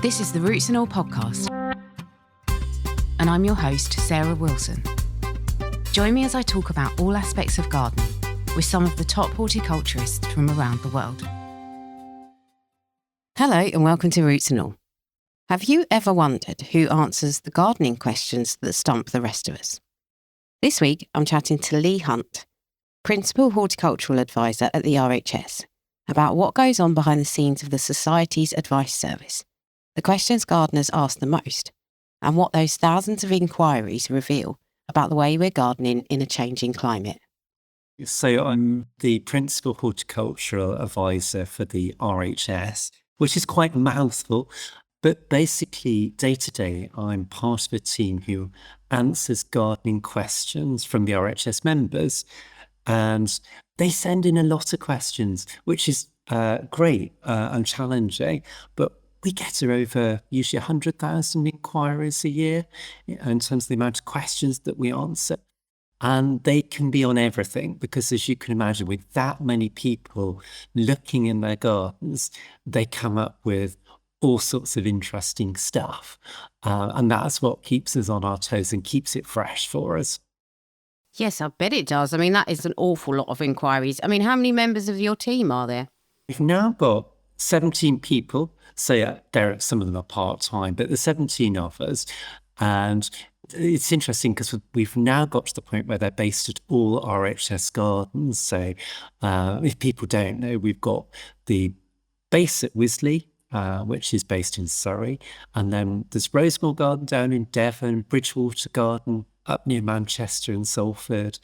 This is the Roots and All podcast, and I'm your host, Sarah Wilson. Join me as I talk about all aspects of gardening with some of the top horticulturists from around the world. Hello and welcome to Roots and All. Have you ever wondered who answers the gardening questions that stump the rest of us? This week, I'm chatting to Leigh Hunt, Principal Horticultural Advisor at the RHS, about what goes on behind the scenes of the Society's advice service, the questions gardeners ask the most, and what those thousands of inquiries reveal about the way we're gardening in a changing climate. So I'm the Principal Horticultural Advisor for the RHS, which is quite a mouthful, but basically day to day I'm part of a team who answers gardening questions from the RHS members, and they send in a lot of questions, which is great and challenging, but we get over usually 100,000 inquiries a year in terms of the amount of questions that we answer. And they can be on everything because, as you can imagine, with that many people looking in their gardens, they come up with all sorts of interesting stuff. And that's what keeps us on our toes and keeps it fresh for us. Yes, I bet it does. I mean, that is an awful lot of inquiries. I mean, how many members of your team are there? We've now got 17 people. So some of them are part-time, but there's 17 of us. And it's interesting because we've now got to the point where they're based at all RHS gardens. So if people don't know, we've got the base at Wisley, which is based in Surrey. And then there's Rosemore Garden down in Devon, Bridgewater Garden up near Manchester and Salford.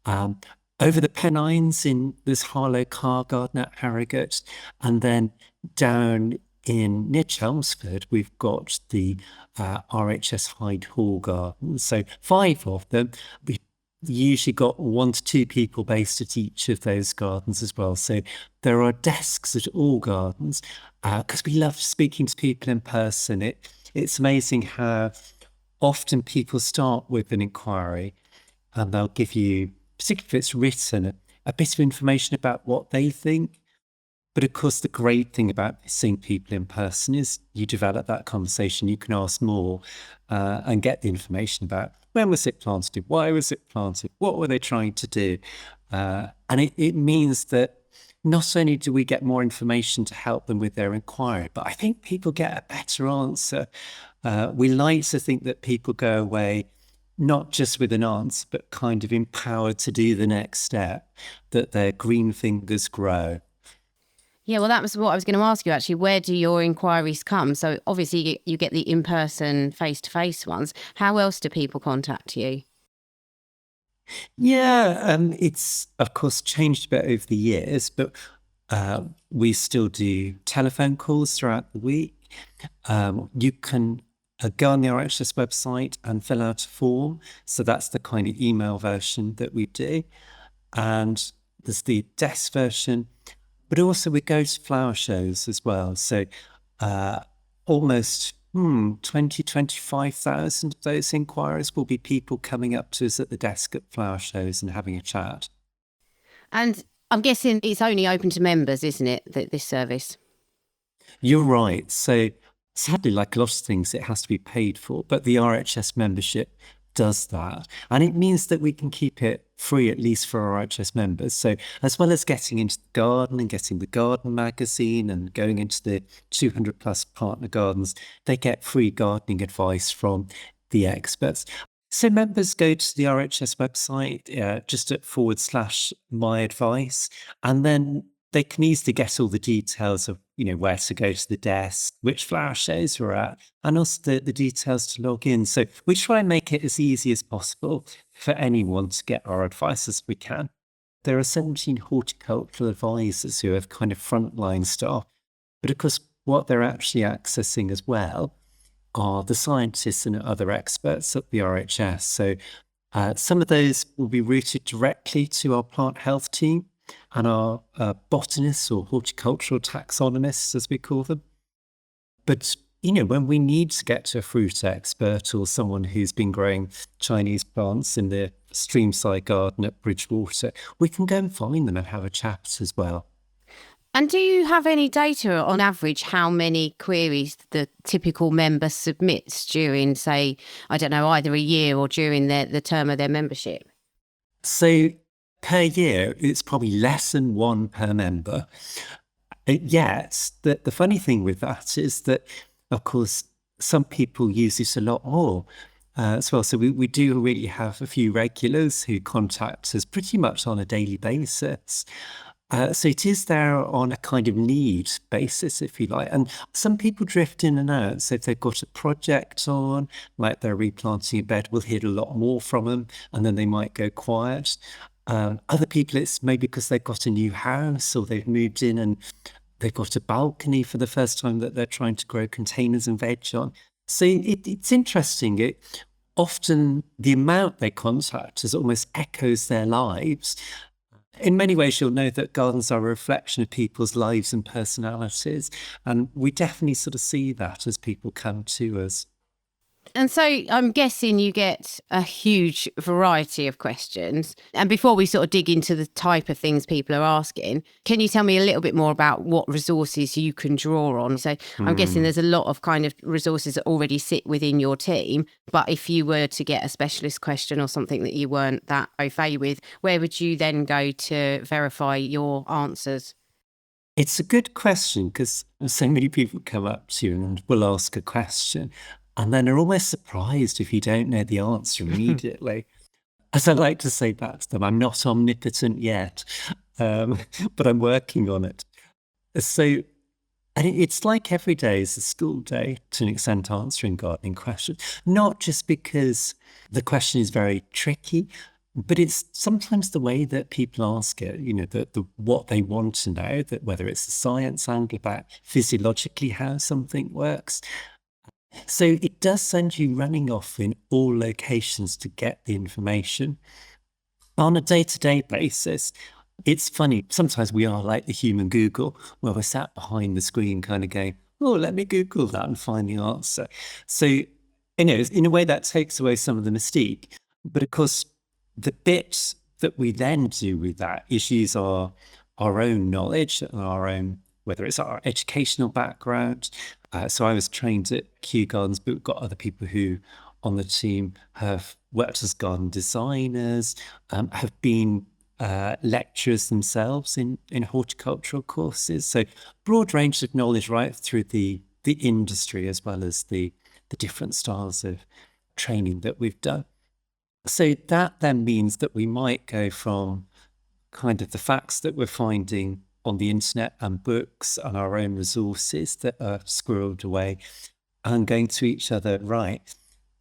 Over the Pennines, there's Harlow Car Garden at Harrogate. And then down near Chelmsford, we've got the RHS Hyde Hall Garden. So 5 of them. We've usually got 1 to 2 people based at each of those gardens as well. So there are desks at all gardens because we love speaking to people in person. It's amazing how often people start with an inquiry and they'll give you, particularly if it's written, a bit of information about what they think. But of course, the great thing about seeing people in person is you develop that conversation. You can ask more and get the information about when was it planted, why was it planted, what were they trying to do. And it means that not only do we get more information to help them with their inquiry, but I think people get a better answer. We like to think that people go away not just with an answer, but kind of empowered to do the next step, that their green fingers grow. Yeah, well, that was what I was going to ask you, actually. Where do your inquiries come? So obviously you get the in-person, face-to-face ones. How else do people contact you? Yeah, it's, of course, changed a bit over the years, but we still do telephone calls throughout the week. You can go on the RHS website and fill out a form. So that's the kind of email version that we do. And there's the desk version. But also we go to flower shows as well. So almost 25,000 of those inquiries will be people coming up to us at the desk at flower shows and having a chat. And I'm guessing it's only open to members, isn't it, this service? You're right. So sadly, like a lot of things, it has to be paid for. But the RHS membership does that. And it means that we can keep it free, at least for our RHS members. So as well as getting into the garden and getting the garden magazine and going into the 200 plus partner gardens, they get free gardening advice from the experts. So members go to the RHS website, just at /my advice, and then they can easily get all the details of, where to go to the desk, which flower shows we're at, and also the details to log in. So we try and make it as easy as possible for anyone to get our advice as we can. There are 17 horticultural advisors who have kind of frontline staff, but of course, what they're actually accessing as well are the scientists and other experts at the RHS. So some of those will be routed directly to our plant health team and our botanists or horticultural taxonomists, as we call them. But, when we need to get to a fruit expert or someone who's been growing Chinese plants in the streamside garden at Bridgewater, we can go and find them and have a chat as well. And do you have any data on average how many queries the typical member submits during, say, I don't know, either a year or during the term of their membership? So per year, it's probably less than one per member. Yet, the funny thing with that is that, of course, some people use this a lot more as well. So we do really have a few regulars who contact us pretty much on a daily basis. So it is there on a kind of need basis, if you like. And some people drift in and out. So if they've got a project on, like they're replanting a bed, we'll hear a lot more from them, and then they might go quiet. Other people, it's maybe because they've got a new house or they've moved in and they've got a balcony for the first time that they're trying to grow containers and veg on. So it's interesting. Often the amount they contact is almost echoes their lives. In many ways, you'll know that gardens are a reflection of people's lives and personalities. And we definitely sort of see that as people come to us. And so I'm guessing you get a huge variety of questions. And before we sort of dig into the type of things people are asking, can you tell me a little bit more about what resources you can draw on? So I'm guessing there's a lot of kind of resources that already sit within your team. But if you were to get a specialist question or something that you weren't that au fait with, where would you then go to verify your answers? It's a good question because so many people come up to you and will ask a question and then are almost surprised if you don't know the answer immediately. As I like to say back to them, I'm not omnipotent yet, but I'm working on it. So and it's like every day is a school day to an extent answering gardening questions, not just because the question is very tricky, but it's sometimes the way that people ask it, the what they want to know, that whether it's the science angle about physiologically how something works. So it does send you running off in all locations to get the information. On a day-to-day basis, it's funny. Sometimes we are like the human Google, where we're sat behind the screen kind of going, oh, let me Google that and find the answer. So, in a way that takes away some of the mystique. But of course, the bit that we then do with that is use our own knowledge and our own, whether it's our educational background. So I was trained at Kew Gardens, but we've got other people who on the team have worked as garden designers, have been lecturers themselves in horticultural courses. So broad range of knowledge right through the industry as well as the different styles of training that we've done. So that then means that we might go from kind of the facts that we're finding on the internet and books and our own resources that are squirreled away and going to each other, right?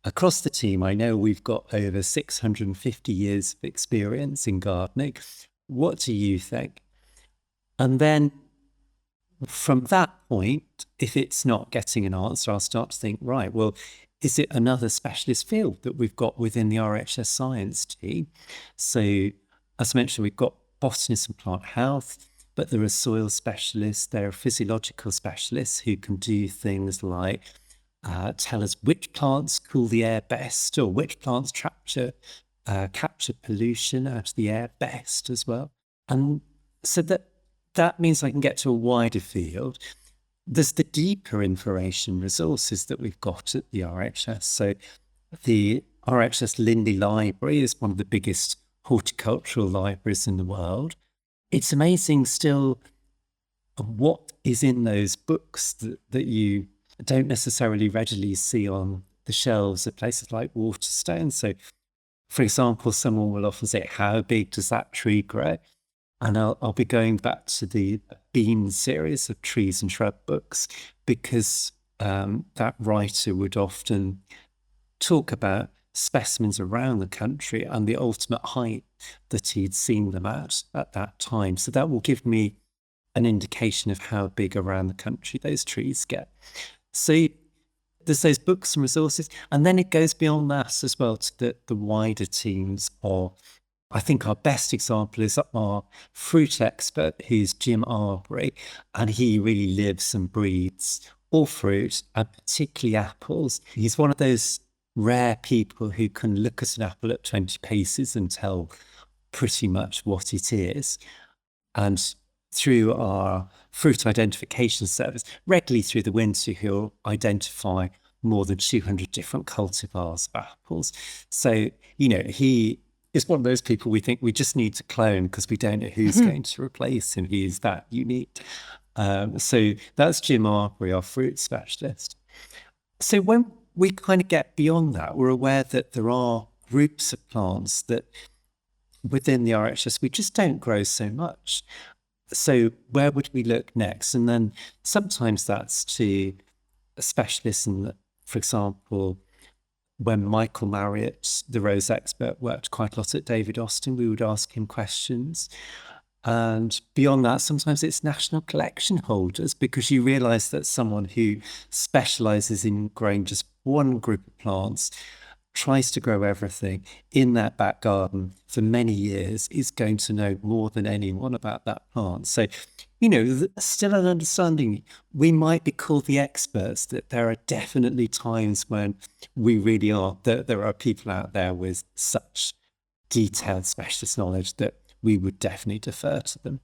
Across the team, I know we've got over 650 years of experience in gardening. What do you think? And then from that point, if it's not getting an answer, I'll start to think, right, well, is it another specialist field that we've got within the RHS science team? So as I mentioned, we've got botanists and plant health, but there are soil specialists, there are physiological specialists who can do things like tell us which plants cool the air best or which plants capture pollution out of the air best as well. And so that means I can get to a wider field. There's the deeper information resources that we've got at the RHS. So the RHS Lindy Library is one of the biggest horticultural libraries in the world. It's amazing still what is in those books that you don't necessarily readily see on the shelves of places like Waterstone. So, for example, someone will often say, how big does that tree grow? And I'll be going back to the Bean series of trees and shrub books because that writer would often talk about specimens around the country and the ultimate height that he'd seen them at that time. So that will give me an indication of how big around the country those trees get. So there's those books and resources, and then it goes beyond that as well to the wider teams of, I think our best example is our fruit expert, who's Jim Arbery, and he really lives and breathes all fruit, and particularly apples. He's one of those rare people who can look at an apple at 20 paces and tell pretty much what it is. And through our fruit identification service, regularly through the winter, he'll identify more than 200 different cultivars of apples. So, he is one of those people we think we just need to clone because we don't know who's going to replace him. He is that unique. So that's Jim Arbery, our fruit specialist. So when we kind of get beyond that, we're aware that there are groups of plants that within the RHS we just don't grow so much. So where would we look next? And then sometimes that's to a specialist. And for example, when Michael Marriott, the rose expert, worked quite a lot at David Austin, we would ask him questions. And beyond that, sometimes it's national collection holders, because you realise that someone who specialises in growing just one group of plants, tries to grow everything in that back garden for many years, is going to know more than anyone about that plant. So, still an understanding. We might be called the experts, that there are definitely times when we really are, that there are people out there with such detailed specialist knowledge that we would definitely defer to them.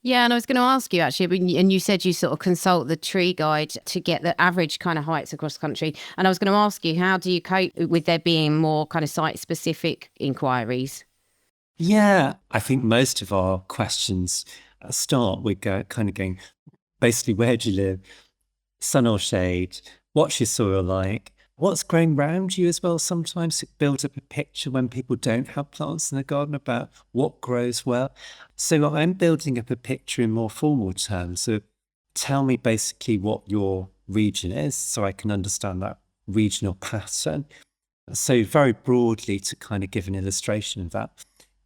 Yeah, and I was going to ask you actually, and you said you sort of consult the tree guide to get the average kind of heights across the country. And I was going to ask you, how do you cope with there being more kind of site-specific inquiries? Yeah, I think most of our questions start with going, basically, where do you live? Sun or shade? What's your soil like? What's growing around you as well? Sometimes it builds up a picture when people don't have plants in the garden about what grows well. So I'm building up a picture in more formal terms. So tell me basically what your region is, so I can understand that regional pattern. So very broadly, to kind of give an illustration of that,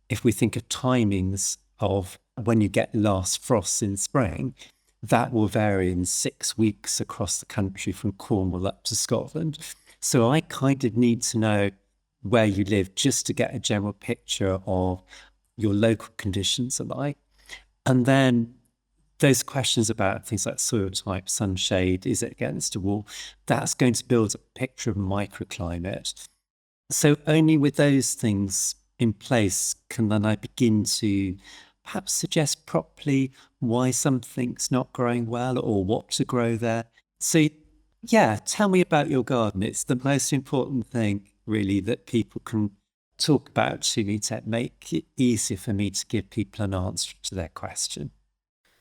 if we think of timings of when you get last frosts in spring, that will vary in 6 weeks across the country from Cornwall up to Scotland. So I kind of need to know where you live just to get a general picture of your local conditions alike. And then those questions about things like soil type, sunshade, is it against a wall? That's going to build a picture of microclimate. So only with those things in place can then I begin to perhaps suggest properly why something's not growing well or what to grow there. So yeah, tell me about your garden. It's the most important thing, really, that people can talk about to me to make it easier for me to give people an answer to their question.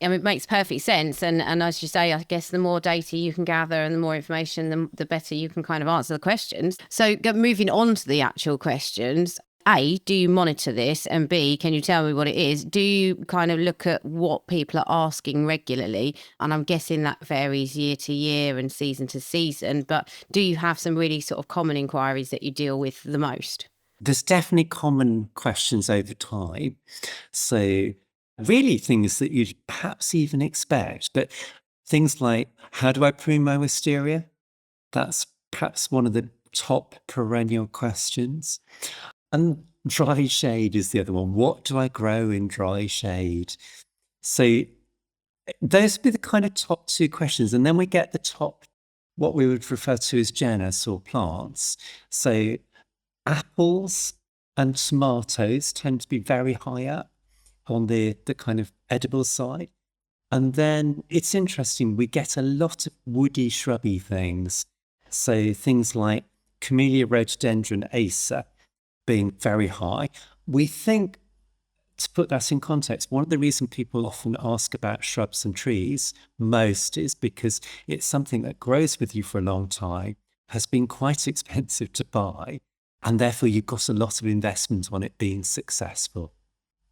I mean, it makes perfect sense. And as you say, I guess the more data you can gather and the more information, the better you can kind of answer the questions. So moving on to the actual questions, A, do you monitor this? And B, can you tell me what it is? Do you kind of look at what people are asking regularly? And I'm guessing that varies year to year and season to season. But do you have some really sort of common inquiries that you deal with the most? There's definitely common questions over time. So really things that you'd perhaps even expect, but things like, how do I prune my wisteria? That's perhaps one of the top perennial questions. And dry shade is the other one. What do I grow in dry shade? So those would be the kind of top two questions. And then we get the top, what we would refer to as genus or plants. So apples and tomatoes tend to be very high up on the kind of edible side. And then it's interesting, we get a lot of woody shrubby things. So things like Camellia rhododendron acer being very high. We think, to put that in context, one of the reasons people often ask about shrubs and trees most is because it's something that grows with you for a long time, has been quite expensive to buy, and therefore you've got a lot of investment on it being successful.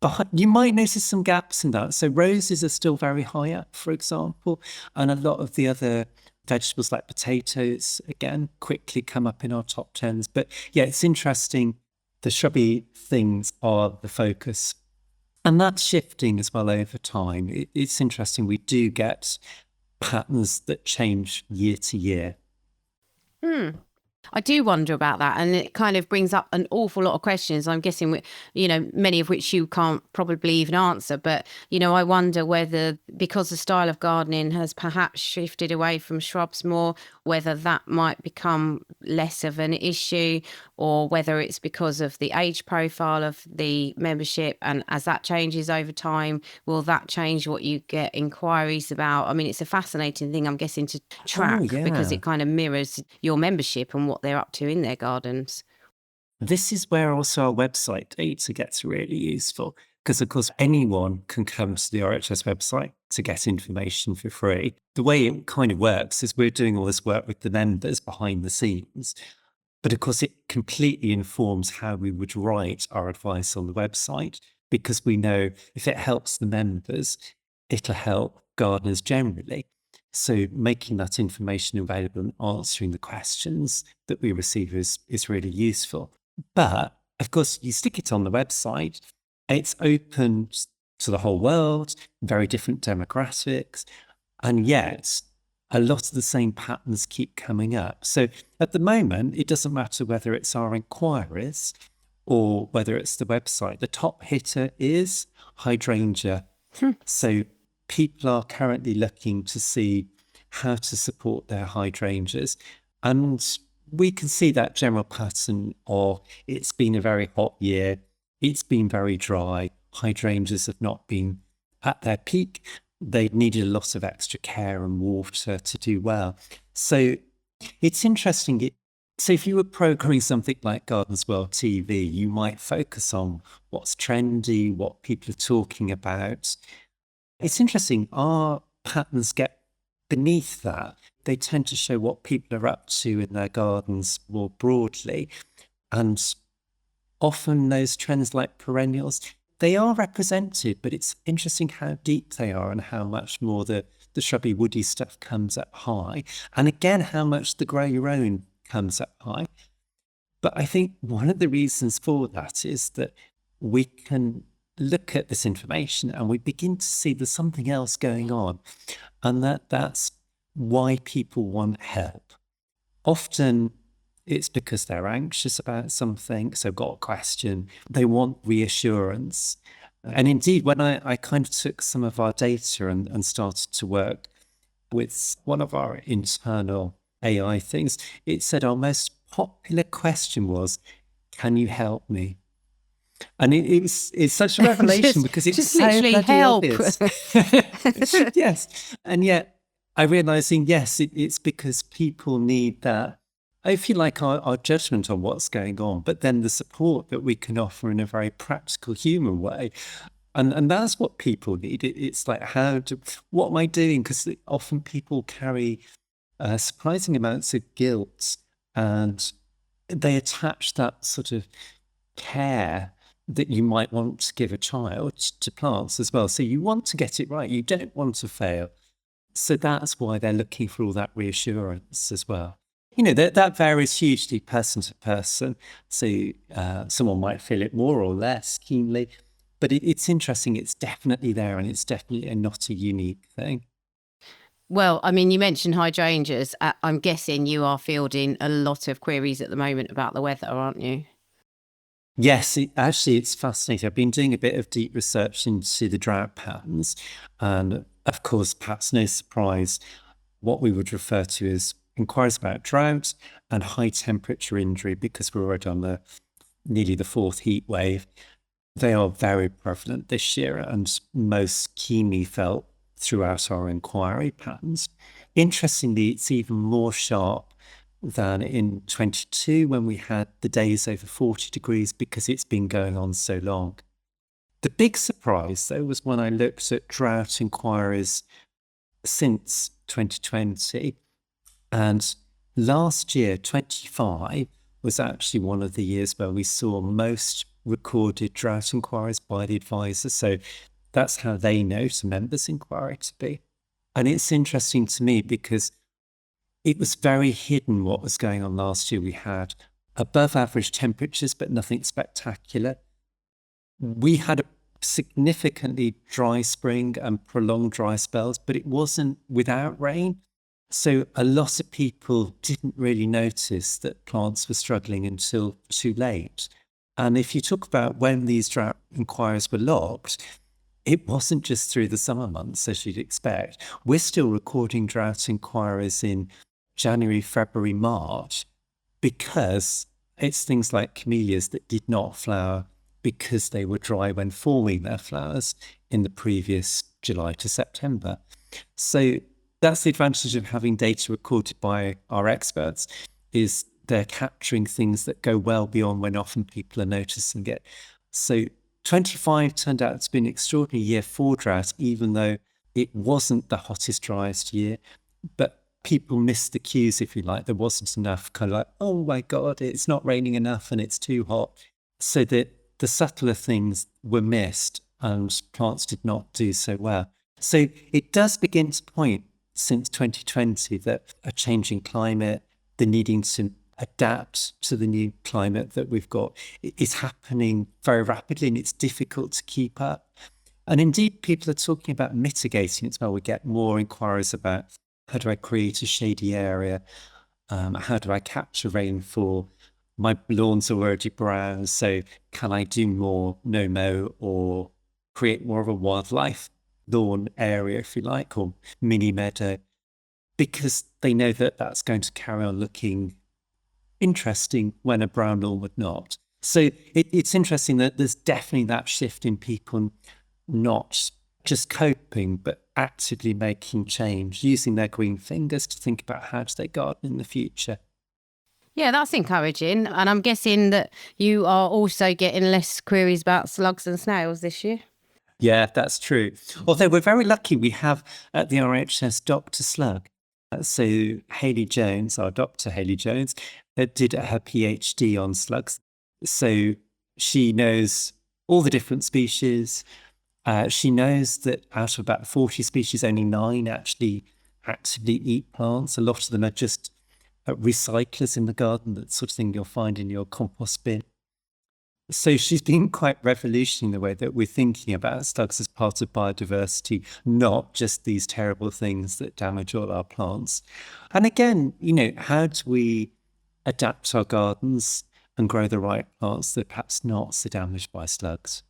But you might notice some gaps in that. So roses are still very high up, for example, and a lot of the other vegetables like potatoes, again, quickly come up in our top tens. But yeah, it's interesting. The shrubby things are the focus. And that's shifting as well over time. It's interesting. We do get patterns that change year to year. I do wonder about that, and it kind of brings up an awful lot of questions. I'm guessing, many of which you can't probably even answer. But, I wonder whether, because the style of gardening has perhaps shifted away from shrubs more, whether that might become less of an issue, or whether it's because of the age profile of the membership. And as that changes over time, will that change what you get inquiries about? I mean, it's a fascinating thing, I'm guessing, to track, because it kind of mirrors your membership and what they're up to in their gardens. This is where also our website data gets really useful, because of course anyone can come to the RHS website to get information for free. The way it kind of works is we're doing all this work with the members behind the scenes, but of course it completely informs how we would write our advice on the website, because we know if it helps the members, it'll help gardeners generally. So making that information available and answering the questions that we receive is really useful. But of course, you stick it on the website, it's open to the whole world, very different demographics, and yet a lot of the same patterns keep coming up. So at the moment, it doesn't matter whether it's our inquiries or whether it's the website. The top hitter is hydrangea. So people are currently looking to see how to support their hydrangeas. And we can see that general pattern of it's been a very hot year, it's been very dry, hydrangeas have not been at their peak, they needed a lot of extra care and water to do well. So it's interesting. So if you were programming something like Gardens World TV, you might focus on what's trendy, what people are talking about. It's interesting, our patterns get beneath that. They tend to show what people are up to in their gardens more broadly. And often those trends like perennials, they are represented, but it's interesting how deep they are and how much more the shrubby woody stuff comes up high. And again, how much the grow your own comes up high. But I think one of the reasons for that is that we can look at this information and we begin to see there's something else going on, and that's why people want help. Often it's because they're anxious about something, so got a question, they want reassurance. And indeed, when I kind of took some of our data and started to work with one of our internal AI things, it said our most popular question was, can you help me? And it's such a revelation because it's just so literally bloody help. obvious. Yes. And yet I realizing, yes, it's because people need that, if you like, our judgment on what's going on, but then the support that we can offer in a very practical human way. And that's what people need. It's like, what am I doing? Because often people carry surprising amounts of guilt, and they attach that sort of care that you might want to give a child to plants as well. So you want to get it right. You don't want to fail. So that's why they're looking for all that reassurance as well. That varies hugely person to person. So someone might feel it more or less keenly, but it's interesting. It's definitely there, and it's definitely not a unique thing. Well, I mean, you mentioned hydrangeas. I'm guessing you are fielding a lot of queries at the moment about the weather, aren't you? Yes, actually, it's fascinating. I've been doing a bit of deep research into the drought patterns. And of course, perhaps no surprise, what we would refer to as inquiries about drought and high temperature injury, because we're already on nearly the fourth heat wave. They are very prevalent this year and most keenly felt throughout our inquiry patterns. Interestingly, it's even more sharp than in 22 when we had the days over 40 degrees, because it's been going on so long. The big surprise, though, was when I looked at drought inquiries since 2020. And last year, 25, was actually one of the years where we saw most recorded drought inquiries by the advisor. So that's how they note a members inquiry to be. And it's interesting to me because it was very hidden what was going on last year. We had above average temperatures, but nothing spectacular. We had a significantly dry spring and prolonged dry spells, but it wasn't without rain. So a lot of people didn't really notice that plants were struggling until too late. And if you talk about when these drought inquiries were logged, it wasn't just through the summer months, as you'd expect. We're still recording drought inquiries in January, February, March, because it's things like camellias that did not flower because they were dry when forming their flowers in the previous July to September. So that's the advantage of having data recorded by our experts, is they're capturing things that go well beyond when often people are noticing it. So 25 turned out to be an extraordinary year for drought, even though it wasn't the hottest, driest year. But people missed the cues, if you like. There wasn't enough kind of like, oh my God, it's not raining enough and it's too hot. So that the subtler things were missed and plants did not do so well. So it does begin to point since 2020 that a changing climate, the needing to adapt to the new climate that we've got is happening very rapidly, and it's difficult to keep up. And indeed, people are talking about mitigating it as well. We get more inquiries about, how do I create a shady area? How do I capture rainfall? My lawns are already brown, so can I do more no-mow or create more of a wildlife lawn area, if you like, or mini meadow? Because they know that that's going to carry on looking interesting when a brown lawn would not. So it's interesting that there's definitely that shift in people not just coping, but actively making change, using their green fingers to think about how do they garden in the future. Yeah, that's encouraging. And I'm guessing that you are also getting less queries about slugs and snails this year. Yeah, that's true. Although we're very lucky, we have at the RHS Dr. Slug. So Hayley Jones, our Dr. Hayley Jones, did her PhD on slugs. So she knows all the different species. She knows that out of about 40 species, only 9 actually actively eat plants. A lot of them are just recyclers in the garden, that sort of thing you'll find in your compost bin. So she's been quite revolutionary in the way that we're thinking about slugs as part of biodiversity, not just these terrible things that damage all our plants. And again, how do we adapt our gardens and grow the right plants that are perhaps not so damaged by slugs?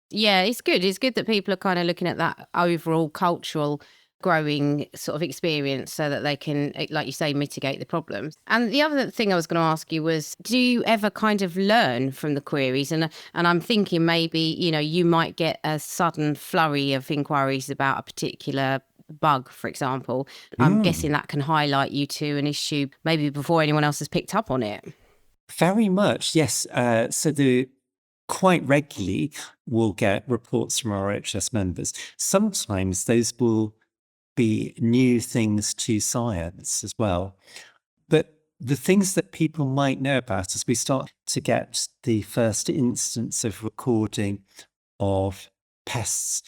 Yeah, it's good. It's good that people are kind of looking at that overall cultural growing sort of experience so that they can, like you say, mitigate the problems. And the other thing I was going to ask you was, do you ever kind of learn from the queries? And I'm thinking maybe, you might get a sudden flurry of inquiries about a particular bug, for example. I'm guessing that can highlight you to an issue maybe before anyone else has picked up on it. Very much, yes. Quite regularly, we'll get reports from our RHS members. Sometimes those will be new things to science as well. But the things that people might know about as we start to get the first instance of recording of pests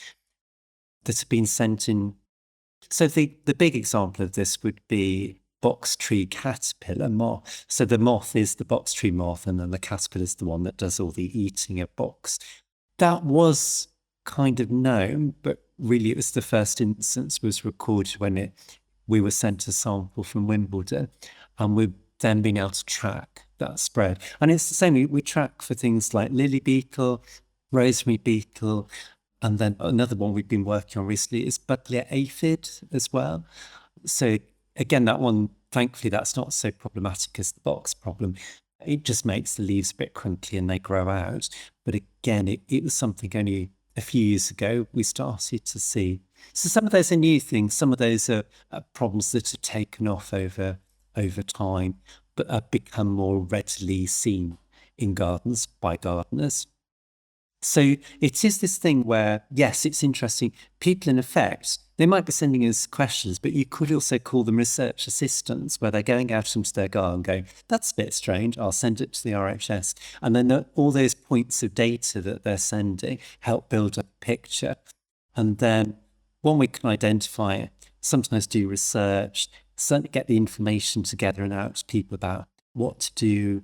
that have been sent in. So the big example of this would be box tree caterpillar moth. So the moth is the box tree moth, and then the caterpillar is the one that does all the eating of box. That was kind of known, but really it was the first instance was recorded when we were sent a sample from Wimbledon, and we've then been able to track that spread. And it's the same, we track for things like lily beetle, rosemary beetle, and then another one we've been working on recently is Buddleia aphid as well. So again, that one, thankfully, that's not so problematic as the box problem. It just makes the leaves a bit crinkly and they grow out. But again, it was something only a few years ago we started to see. So some of those are new things. Some of those are problems that are taken off over time, but have become more readily seen in gardens by gardeners. So it is this thing where, yes, it's interesting. People, in effect, they might be sending us questions, but you could also call them research assistants, where they're going out into their garden going, that's a bit strange, I'll send it to the RHS. And then all those points of data that they're sending help build a picture. And then when we can identify it, sometimes do research, certainly get the information together and out to people about what to do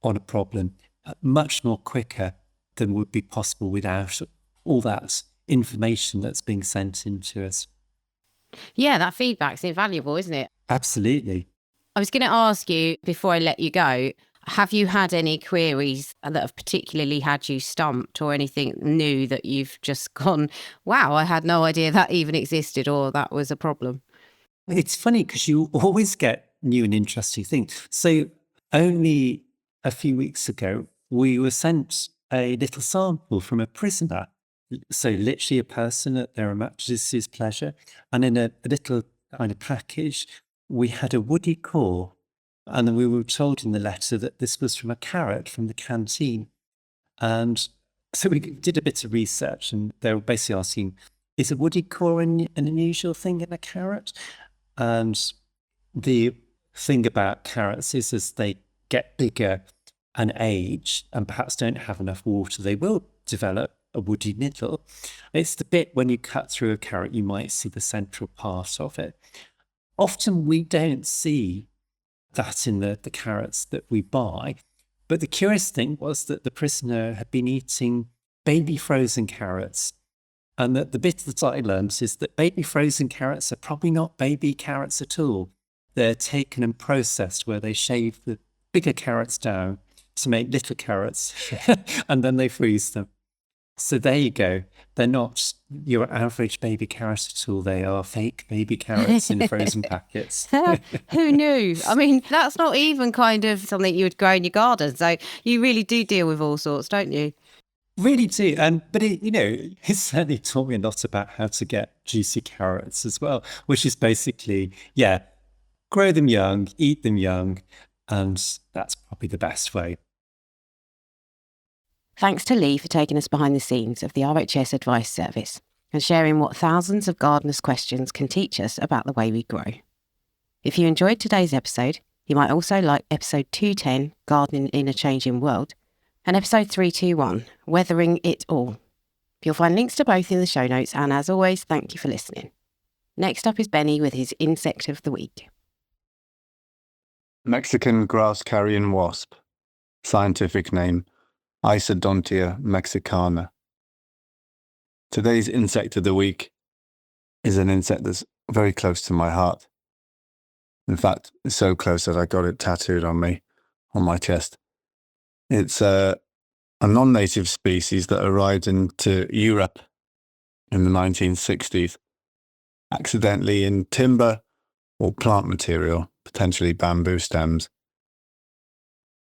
on a problem much more quicker than would be possible without all that information that's being sent in to us. Yeah, that feedback's invaluable, isn't it? Absolutely. I was going to ask you before I let you go, have you had any queries that have particularly had you stumped, or anything new that you've just gone, wow, I had no idea that even existed, or that was a problem? It's funny because you always get new and interesting things. So only a few weeks ago, we were sent a little sample from a prisoner. So literally a person at their Majesty's pleasure. And in a little kind of package, we had a woody core. And then we were told in the letter that this was from a carrot from the canteen. And so we did a bit of research, and they were basically asking, is a woody core an unusual thing in a carrot? And the thing about carrots is as they get bigger and age and perhaps don't have enough water, they will develop a woody middle. It's the bit when you cut through a carrot, you might see the central part of it. Often we don't see that in the carrots that we buy. But the curious thing was that the prisoner had been eating baby frozen carrots. And that the bit that I learned is that baby frozen carrots are probably not baby carrots at all. They're taken and processed where they shave the bigger carrots down to make little carrots and then they freeze them. So there you go. They're not your average baby carrot at all. They are fake baby carrots in frozen packets. Who knew? I mean, that's not even kind of something you would grow in your garden. So you really do deal with all sorts, don't you? Really do. But it certainly taught me a lot about how to get juicy carrots as well, which is basically, grow them young, eat them young, and that's probably the best way. Thanks to Leigh for taking us behind the scenes of the RHS Advice Service and sharing what thousands of gardeners' questions can teach us about the way we grow. If you enjoyed today's episode, you might also like episode 210, Gardening in a Changing World, and episode 321, Weathering It All. You'll find links to both in the show notes, and as always, thank you for listening. Next up is Benny with his Insect of the Week. Mexican grass carrion wasp. Scientific name, Isodontia mexicana. Today's insect of the week is an insect that's very close to my heart. In fact, it's so close that I got it tattooed on me, on my chest. It's a non-native species that arrived into Europe in the 1960s, accidentally in timber or plant material, potentially bamboo stems.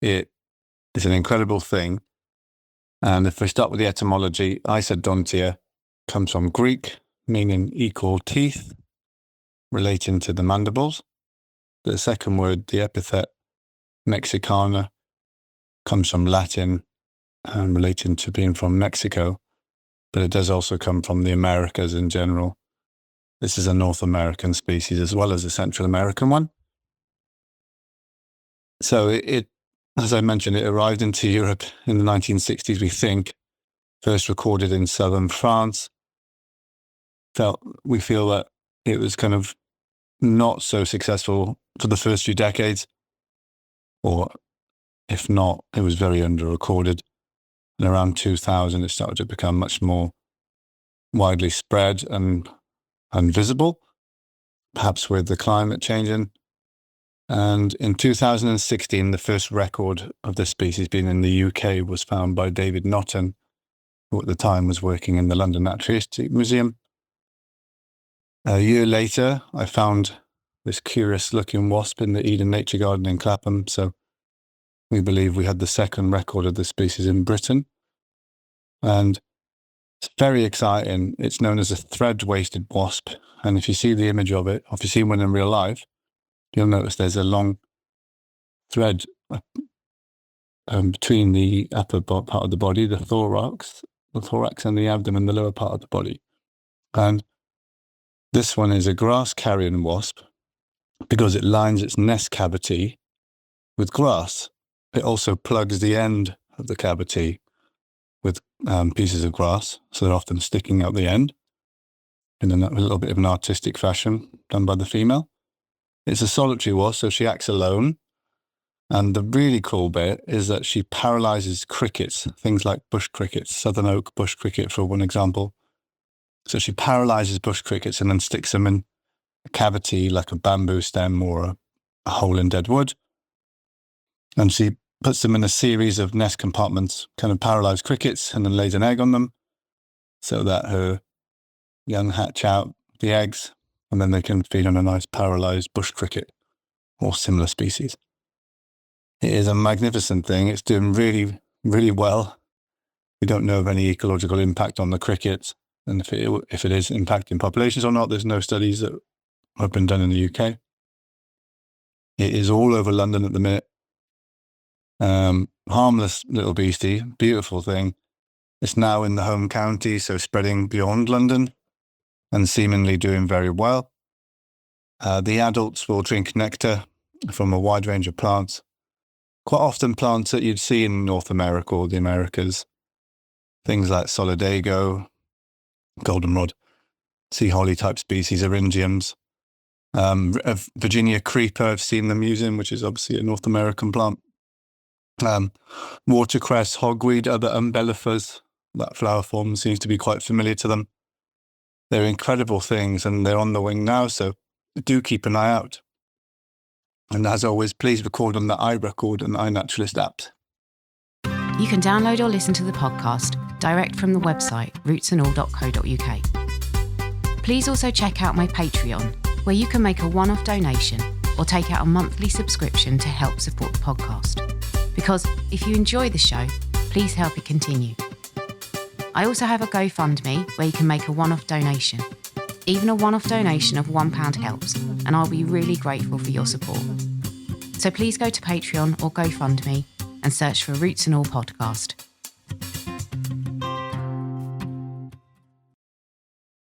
It is an incredible thing. And if we start with the etymology, Isodontia comes from Greek, meaning equal teeth, relating to the mandibles. The second word, the epithet mexicana, comes from Latin, relating to being from Mexico, but it does also come from the Americas in general. This is a North American species as well as a Central American one. So it, as I mentioned, it arrived into Europe in the 1960s, we think, first recorded in southern France. We feel that it was kind of not so successful for the first few decades, or if not, it was very under-recorded. And around 2000, it started to become much more widely spread and visible, perhaps with the climate changing. And in 2016, the first record of this species being in the UK was found by David Notton, who at the time was working in the London Natural History Museum. A year later, I found this curious-looking wasp in the Eden Nature Garden in Clapham, so we believe we had the second record of the species in Britain. And it's very exciting. It's known as a thread-waisted wasp, and if you see the image of it, or if you see one in real life, you'll notice there's a long thread between the upper part of the body, the thorax and the abdomen, the lower part of the body. And this one is a grass carrion wasp because it lines its nest cavity with grass. It also plugs the end of the cavity with pieces of grass, so they're often sticking out the end in a little bit of an artistic fashion done by the female. It's a solitary wasp, so she acts alone. And the really cool bit is that she paralyzes crickets, things like bush crickets, southern oak bush cricket, for one example. So she paralyzes bush crickets and then sticks them in cavity like a bamboo stem or a hole in dead wood. And she puts them in a series of nest compartments, kind of paralysed crickets, and then lays an egg on them so that her young hatch out the eggs, and then they can feed on a nice paralysed bush cricket or similar species. It is a magnificent thing. It's doing really, really well. We don't know of any ecological impact on the crickets, and if it is impacting populations or not, there's no studies that have been done in the UK. It is all over London at the minute. Harmless little beastie, beautiful thing. It's now in the home county, so spreading beyond London and seemingly doing very well. The adults will drink nectar from a wide range of plants, quite often plants that you'd see in North America or the Americas. Things like solidago, goldenrod, sea holly type species, eryngiums. Virginia creeper, I've seen them using, which is obviously a North American plant. Watercress, hogweed, other umbellifers, that flower form seems to be quite familiar to them. They're incredible things, and they're on the wing now, so do keep an eye out. And as always, please record on the iRecord and iNaturalist apps. You can download or listen to the podcast direct from the website rootsandall.co.uk. Please also check out my Patreon, where you can make a one-off donation or take out a monthly subscription to help support the podcast. Because if you enjoy the show, please help it continue. I also have a GoFundMe where you can make a one-off donation. Even a one-off donation of £1 helps, and I'll be really grateful for your support. So please go to Patreon or GoFundMe and search for Roots and All Podcast.